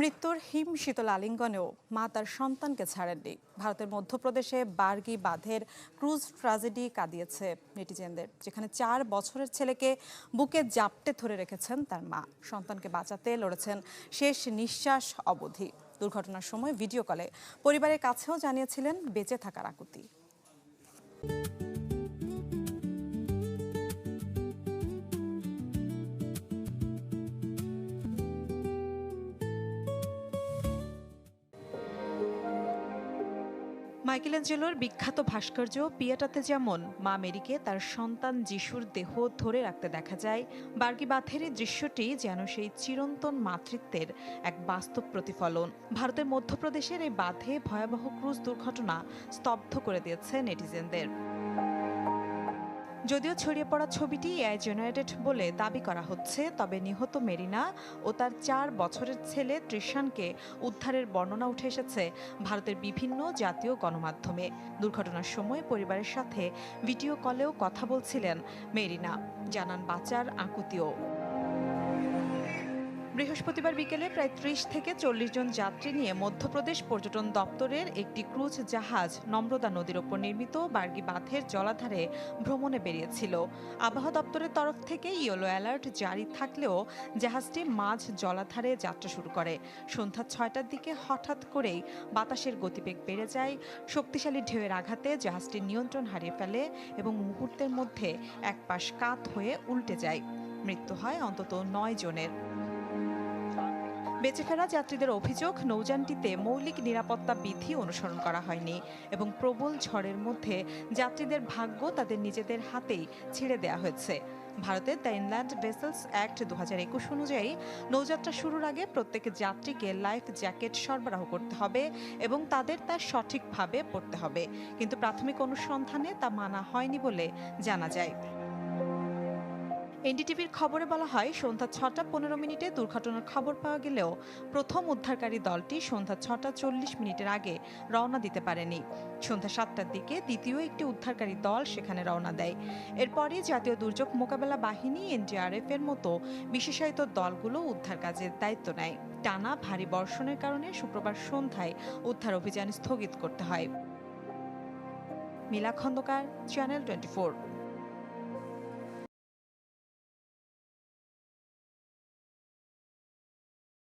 মৃত্যুর হিম শীতল আলিঙ্গনেও মা তার সন্তানকে ছাড়েননি। ভারতের মধ্যপ্রদেশে বার্গি বাঁধের ক্রুজ ট্র্যাজেডি কাঁদিয়েছে নেটিজেনদের, যেখানে 4 বছরের ছেলেকে বুকে জাপটে ধরে রেখেছেন তার মা। সন্তানকে বাঁচাতে লড়েছেন শেষ নিঃশ্বাস অবধি। দুর্ঘটনার সময় ভিডিও কলে পরিবারের কাছেও জানিয়েছিলেন বেঁচে থাকার আকুতি। মাইকেলেঞ্জেলোর বিখ্যাত ভাস্কর্য পিয়েটাতে যেমন মা মেরিকে তার সন্তান যিশুর দেহ ধরে রাখতে দেখা যায়, বার্গি বাঁধের এই দৃশ্যটি যেন সেই চিরন্তন মাতৃত্বের এক বাস্তব প্রতিফলন। ভারতের মধ্যপ্রদেশের এই বাঁধে ভয়াবহ ক্রুজ দুর্ঘটনা স্তব্ধ করে দিয়েছে নেটিজেনদের। যদিও ছড়িয়ে পড়া ছবিটি এআই জেনারেটেড বলে দাবি করা হচ্ছে, তবে নিহত মেরিনা ও তার 4 বছরের ছেলে তৃষানকে উদ্ধারের বর্ণনা উঠে এসেছে ভারতের বিভিন্ন জাতীয় গণমাধ্যমে। দুর্ঘটনার সময় পরিবারের সাথে ভিডিও কলেও কথা বলছিলেন মেরিনা, জানান বাঁচার আকুতিও। বৃহস্পতিবার বিকেলে প্রায় ৩০ থেকে ৪০ জন যাত্রী নিয়ে মধ্যপ্রদেশ পর্যটন দপ্তরের একটি ক্রুজ জাহাজ নম্রতা নদীর ওপর নির্মিত বার্গি বাঁধের জলাধারে ভ্রমণে বেরিয়েছিল। আবহাওয়া দপ্তরের তরফ থেকে ইয়েলো অ্যালার্ট জারি থাকলেও জাহাজটি মাঝ জলাধারে যাত্রা শুরু করে। সন্ধ্যা ৬টার দিকে হঠাৎ করেই বাতাসের গতিবেগ বেড়ে যায়। শক্তিশালী ঢেউয়ের আঘাতে জাহাজটি নিয়ন্ত্রণ হারিয়ে ফেলে এবং মুহূর্তের মধ্যে এক পাশ কাত হয়ে উল্টে যায়। মৃত্যু হয় অন্তত ৯ জনের। বেঁচে ফেরা যাত্রীদের অভিযোগ, নৌযানটিতে মৌলিক নিরাপত্তা বিধি অনুসরণ করা হয়নি এবং প্রবল ঝড়ের মধ্যে যাত্রীদের ভাগ্য তাদের নিজেদের হাতেই ছেড়ে দেওয়া হয়েছে। ভারতের দ্য ইনল্যান্ড ভেসেলস অ্যাক্ট ২০২১ অনুযায়ী নৌযাত্রা শুরুর আগে প্রত্যেক যাত্রীকে লাইফ জ্যাকেট সরবরাহ করতে হবে এবং তাদের তা সঠিকভাবে পরতে হবে, কিন্তু প্রাথমিক অনুসন্ধানে তা মানা হয়নি বলে জানা যায়। এনডিটিভির খবরে বলা হয়, সন্ধ্যা ৬টা ১৫ দুর্ঘটনার খবর পাওয়া গেলেও প্রথম উদ্ধারকারী দলটি সন্ধ্যা ৬টা ৪০ আগে রওনা দিতে পারেনি। সন্ধ্যা ৭টার দিকে দ্বিতীয় একটি উদ্ধারকারী দল সেখানে রওনা দেয়। এরপরই জাতীয় দুর্যোগ মোকাবেলা বাহিনী এনডিআরএফ এর মতো বিশেষায়িত দলগুলো উদ্ধার কাজের দায়িত্ব নেয়। টানা ভারী বর্ষণের কারণে শুক্রবার সন্ধ্যায় উদ্ধার অভিযান স্থগিত করতে হয়। মিলা খন্দকার, চ্যানেল 24।